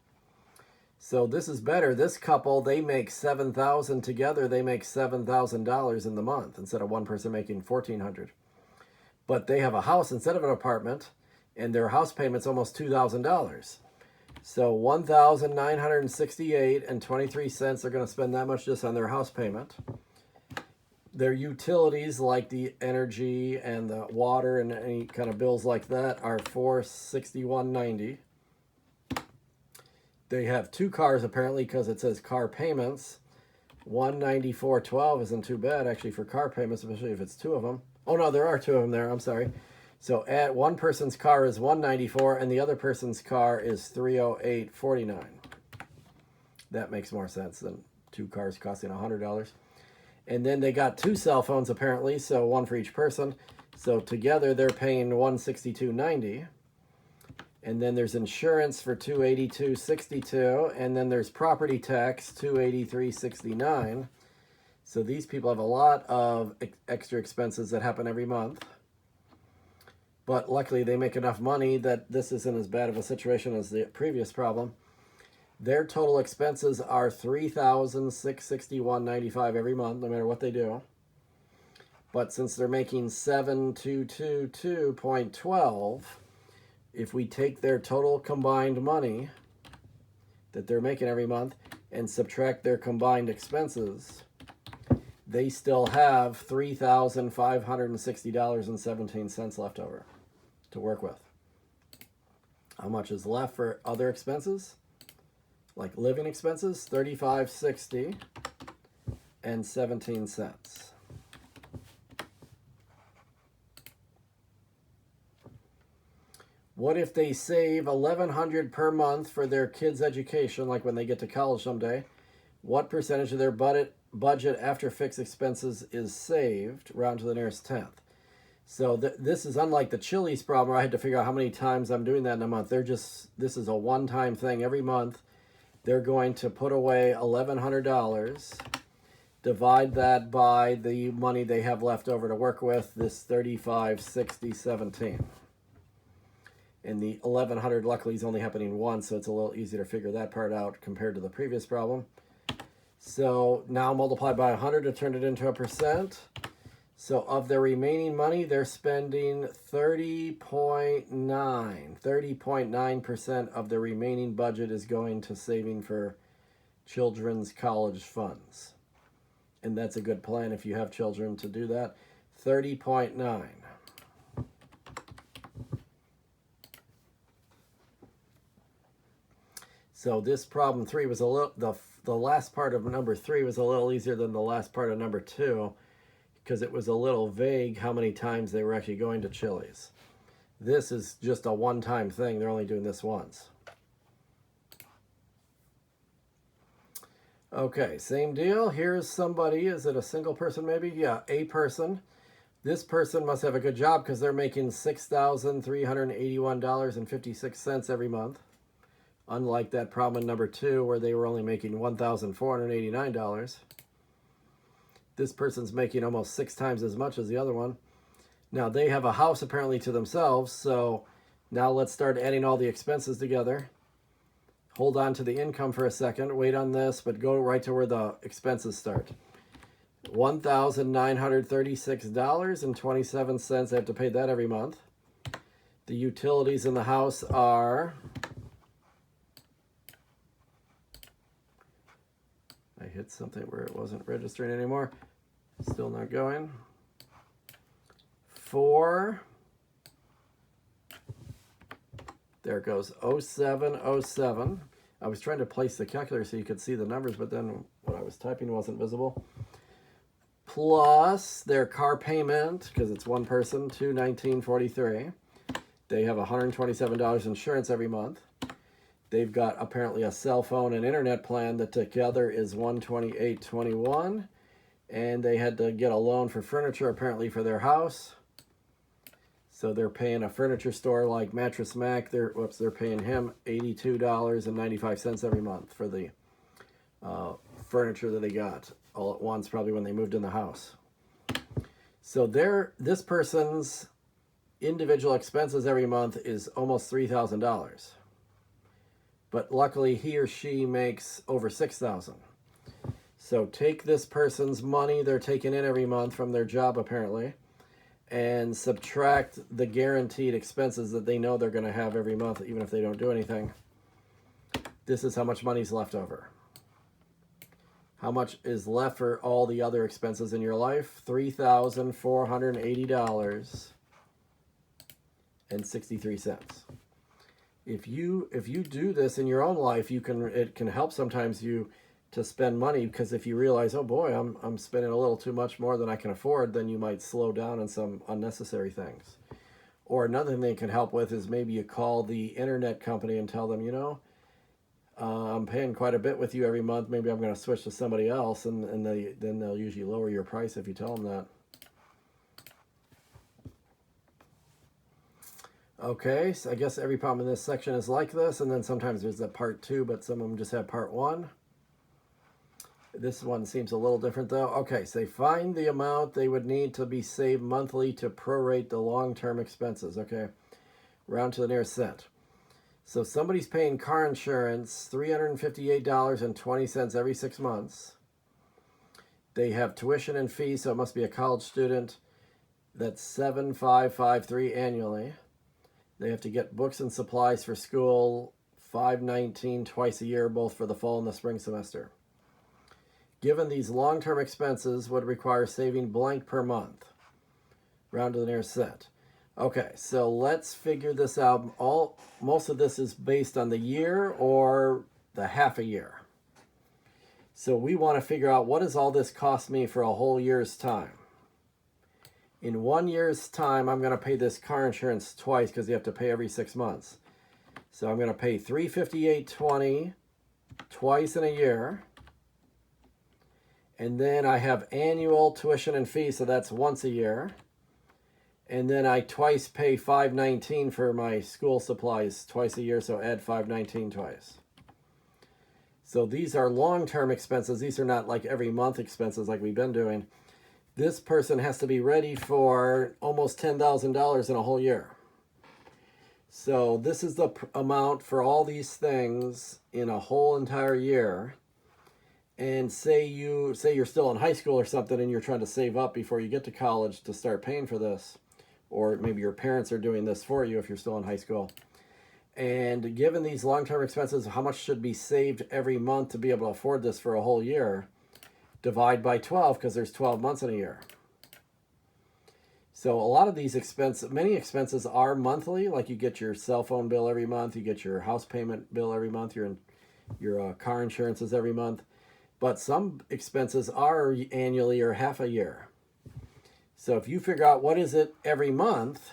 So this is better. This couple, they make $7,000 together. They make $7,000 in the month instead of one person making $1,400. But they have a house instead of an apartment, and their house payment's almost $2,000. So $1,968.23. They're going to spend that much just on their house payment. Their utilities, like the energy and the water and any kind of bills like that, are $461.90. They have two cars apparently because it says car payments. $194.12 isn't too bad actually for car payments, especially if it's two of them. Oh no, there are two of them there. I'm sorry. So at one person's car is $194 and the other person's car is $308.49. That makes more sense than two cars costing $100. And then they got two cell phones apparently, so one for each person. So together they're paying $162.90. And then there's insurance for $282.62, and then there's property tax $283.69. So these people have a lot of extra expenses that happen every month. But luckily they make enough money that this isn't as bad of a situation as the previous problem. Their total expenses are $3,661.95 every month, no matter what they do. But since they're making $7,222.12, if we take their total combined money that they're making every month and subtract their combined expenses, they still have $3,560.17 left over to work with. How much is left for other expenses? Like living expenses, $35.60.17. What if they save $1,100 per month for their kids' education, like when they get to college someday? What percentage of their budget after fixed expenses is saved, round to the nearest tenth? So this is unlike the Chili's problem where I had to figure out how many times I'm doing that in a month. This is a one-time thing every month. They're going to put away $1,100, divide that by the money they have left over to work with, this $35.60.17. And the $1,100 luckily is only happening once, so it's a little easier to figure that part out compared to the previous problem. So now multiply by 100 to turn it into a percent. So of their remaining money, they're spending 30.9% of their remaining budget is going to saving for children's college funds. And that's a good plan if you have children to do that. 30.9. So this problem 3 was a little, the last part of number 3 was a little easier than the last part of number 2 because it was a little vague how many times they were actually going to Chili's. This is just a one-time thing. They're only doing this once. Okay, same deal. Here's somebody. Is it a single person maybe? Yeah, a person. This person must have a good job because they're making $6,381.56 every month. Unlike that problem in number 2 where they were only making $1,489. This person's making almost 6 times as much as the other one. Now they have a house apparently to themselves, so now let's start adding all the expenses together. Hold on to the income for a second, wait on this, but go right to where the expenses start. $1,936.27, they have to pay that every month. The utilities in the house are... I hit something where it wasn't registering anymore. Still not going. 4. There it goes. 0707. I was trying to place the calculator so you could see the numbers, but then what I was typing wasn't visible. Plus their car payment, because it's one person, $219.43. They have $127 insurance every month. They've got apparently a cell phone and internet plan that together is $128.21. And they had to get a loan for furniture apparently for their house. So they're paying a furniture store like Mattress Mac. They're paying him $82.95 every month for the furniture that they got all at once, probably when they moved in the house. So this person's individual expenses every month is almost $3,000. but luckily he or she makes over 6,000. So take this person's money they're taking in every month from their job apparently, and subtract the guaranteed expenses that they know they're going to have every month, even if they don't do anything. This is how much money's left over. How much is left for all the other expenses in your life? $3,480.63. If you do this in your own life, it can help sometimes you to spend money, because if you realize, oh boy, I'm spending a little too much more than I can afford, then you might slow down on some unnecessary things. Or another thing they can help with is maybe you call the internet company and tell them, I'm paying quite a bit with you every month. Maybe I'm going to switch to somebody else, and then they'll usually lower your price if you tell them that. Okay, so I guess every problem in this section is like this, and then sometimes there's a part 2, but some of them just have part 1. This one seems a little different though. Okay, so they find the amount they would need to be saved monthly to prorate the long-term expenses. Okay, round to the nearest cent. So somebody's paying car insurance $358.20 every 6 months. They have tuition and fees, so it must be a college student. That's $7,553 annually. They have to get books and supplies for school, $519 twice a year, both for the fall and the spring semester. Given these long-term expenses would require saving blank per month. Round to the nearest cent. Okay, so let's figure this out. Most of this is based on the year or the half a year. So we want to figure out, what does all this cost me for a whole year's time? In 1 year's time, I'm going to pay this car insurance twice, because you have to pay every 6 months. So I'm going to pay $358.20 twice in a year. And then I have annual tuition and fees, so that's once a year. And then I twice pay $519 for my school supplies twice a year, so add $519 twice. So these are long-term expenses. These are not like every month expenses like we've been doing. This person has to be ready for almost $10,000 in a whole year. So this is the amount for all these things in a whole entire year. And say you're still in high school or something, and you're trying to save up before you get to college to start paying for this, or maybe your parents are doing this for you if you're still in high school. And given these long-term expenses, how much should be saved every month to be able to afford this for a whole year? Divide by 12, because there's 12 months in a year. So a lot of these many expenses are monthly, like you get your cell phone bill every month, you get your house payment bill every month, your car insurance is every month. But some expenses are annually or half a year. So if you figure out what is it every month,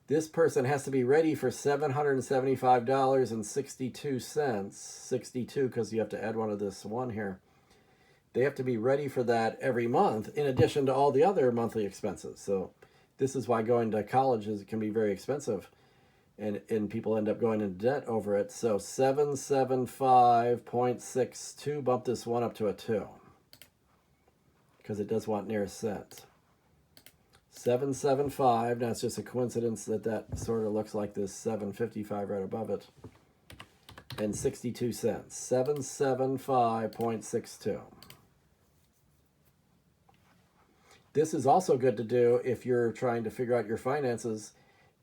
this person has to be ready for $775.62. 62, because you have to add one of this one here. They have to be ready for that every month, in addition to all the other monthly expenses. So this is why going to college can be very expensive. And people end up going into debt over it. So 775.62, bump this one up to a 2, because it does want nearest cent. 775, now it's just a coincidence that sort of looks like this 755 right above it. And 62 cents, 775.62. This is also good to do if you're trying to figure out your finances,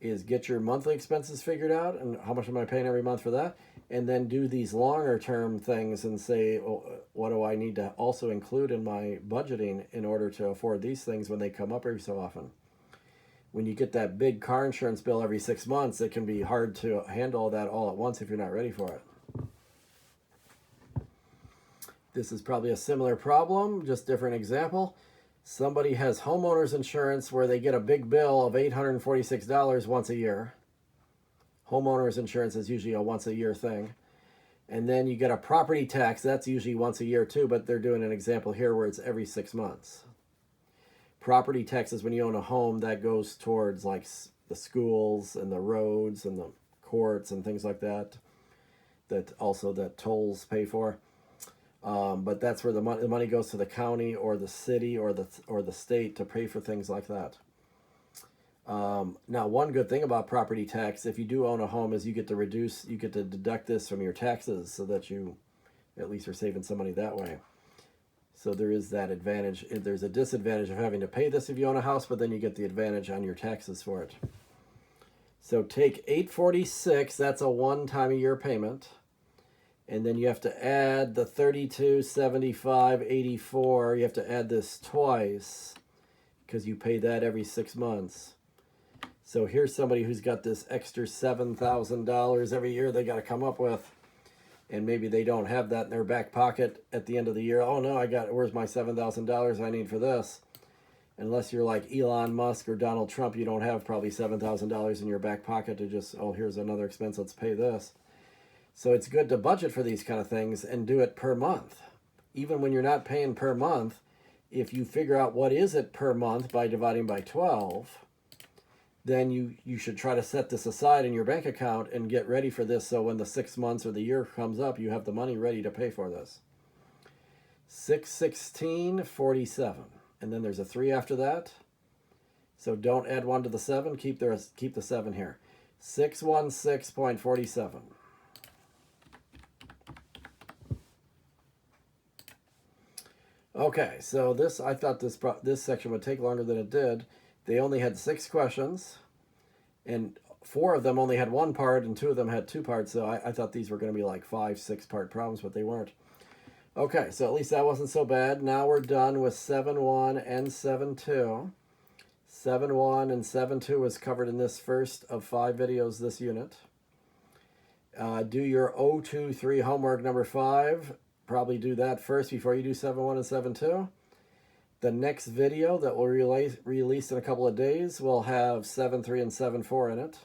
is get your monthly expenses figured out and how much am I paying every month for that, and then do these longer term things and say, oh, what do I need to also include in my budgeting in order to afford these things when they come up every so often. When you get that big car insurance bill every 6 months, it can be hard to handle that all at once if you're not ready for it. This is probably a similar problem, just different example. Somebody has homeowners insurance where they get a big bill of $846 once a year. Homeowners insurance is usually a once a year thing. And then you get a property tax, that's usually once a year too, but they're doing an example here where it's every 6 months. Property taxes, when you own a home, that goes towards like the schools and the roads and the courts and things like that, that tolls pay for. But that's where the money goes to the county or the city or the state to pay for things like that. Now, one good thing about property tax, if you do own a home, is you get to deduct this from your taxes so that you at least are saving some money that way. So there is that advantage. There's a disadvantage of having to pay this if you own a house, but then you get the advantage on your taxes for it. So take $846, that's a one-time-a-year payment. And then you have to add the $32.75.84. You have to add this twice because you pay that every 6 months. So here's somebody who's got this extra $7,000 every year they got to come up with. And maybe they don't have that in their back pocket at the end of the year. Oh no, where's my $7,000 I need for this? Unless you're like Elon Musk or Donald Trump, you don't have probably $7,000 in your back pocket to just, oh, here's another expense, let's pay this. So it's good to budget for these kind of things and do it per month. Even when you're not paying per month, if you figure out what is it per month by dividing by 12, then you should try to set this aside in your bank account and get ready for this so when the 6 months or the year comes up, you have the money ready to pay for this. 616.47. And then there's a 3 after that. So don't add 1 to the 7. Keep the 7 here. 616.47. Okay, so I thought this section would take longer than it did. They only had 6 questions, and 4 of them only had 1 part, and 2 of them had 2 parts. So I thought these were going to be like 5-6 part problems, but they weren't. Okay, so at least that wasn't so bad. Now we're done with 7.1 and 7.2. 7.1 and 7.2 was covered in this first of 5 videos this unit. Do your 023 homework number 5. Probably do that first before you do 7.1 and 7.2. The next video that will release in a couple of days will have 7.3 and 7.4 in it.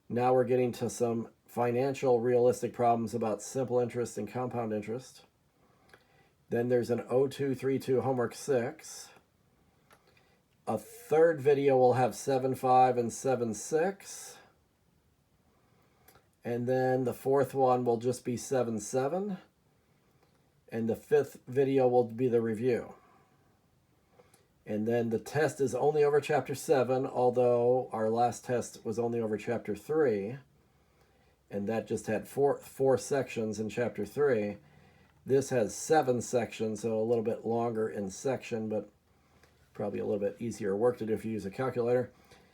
Now we're getting to some financial realistic problems about simple interest and compound interest. Then there's an 0232 homework 6. A third video will have 7.5 and 7.6. And then the fourth one will just be 7.7. And the 5th video will be the review. And then the test is only over chapter 7, although our last test was only over chapter 3. And that just had four sections in chapter 3. This has 7 sections, so a little bit longer in section, but probably a little bit easier work to do if you use a calculator.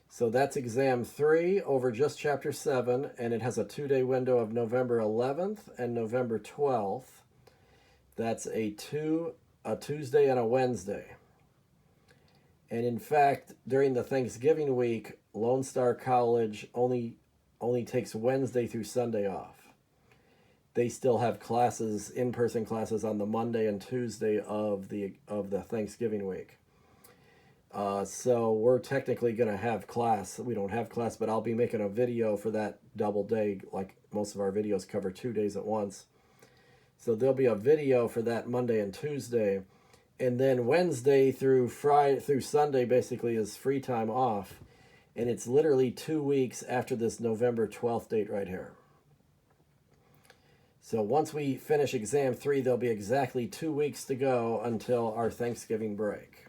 So that's exam 3 over just chapter 7, and it has a 2-day window of November 11th and November 12th. That's a Tuesday and a Wednesday. And in fact, during the Thanksgiving week, Lone Star College only takes Wednesday through Sunday off. They still have classes, in-person classes on the Monday and Tuesday of the Thanksgiving week. So we're technically going to have class. We don't have class, but I'll be making a video for that double day, like most of our videos cover 2 days at once. So there'll be a video for that Monday and Tuesday. And then Wednesday through Sunday basically is free time off. And it's literally 2 weeks after this November 12th date right here. So once we finish exam 3, there'll be exactly 2 weeks to go until our Thanksgiving break.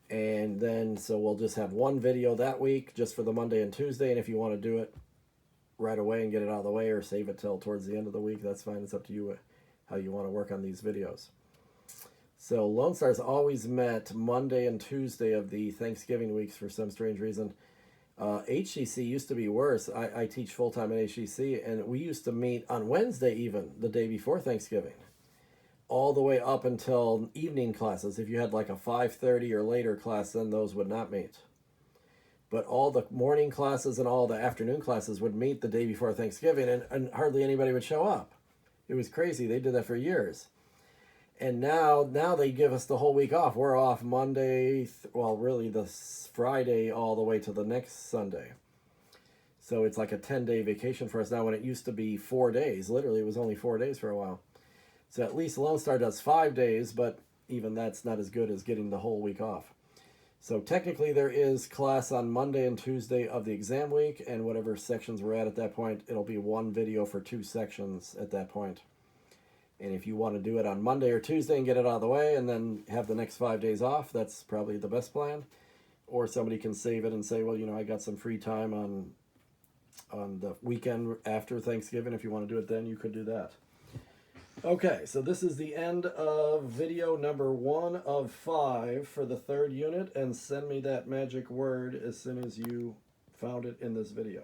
And then, so we'll just have 1 video that week just for the Monday and Tuesday. And if you want to do it right away and get it out of the way or save it till towards the end of the week, that's fine. It's up to you how you want to work on these videos. So Lone Star's always met Monday and Tuesday of the Thanksgiving weeks for some strange reason. HCC used to be worse. I teach full-time at HCC, and we used to meet on Wednesday even, the day before Thanksgiving, all the way up until evening classes. If you had like a 5:30 or later class, then those would not meet. But all the morning classes and all the afternoon classes would meet the day before Thanksgiving, and hardly anybody would show up. It was crazy. They did that for years. And now they give us the whole week off. We're off Monday, well, really the Friday all the way to the next Sunday. So it's like a 10-day vacation for us now when it used to be 4 days. Literally, it was only 4 days for a while. So at least Lone Star does 5 days, but even that's not as good as getting the whole week off. So technically there is class on Monday and Tuesday of the exam week, and whatever sections we're at that point, it'll be 1 video for 2 sections at that point. And if you want to do it on Monday or Tuesday and get it out of the way and then have the next 5 days off, that's probably the best plan. or somebody can save it and say, well, you know, I got some free time on the weekend after Thanksgiving. If you want to do it then, you could do that. Okay, so this is the end of video number 1 of 5 for the 3rd unit, and send me that magic word as soon as you found it in this video.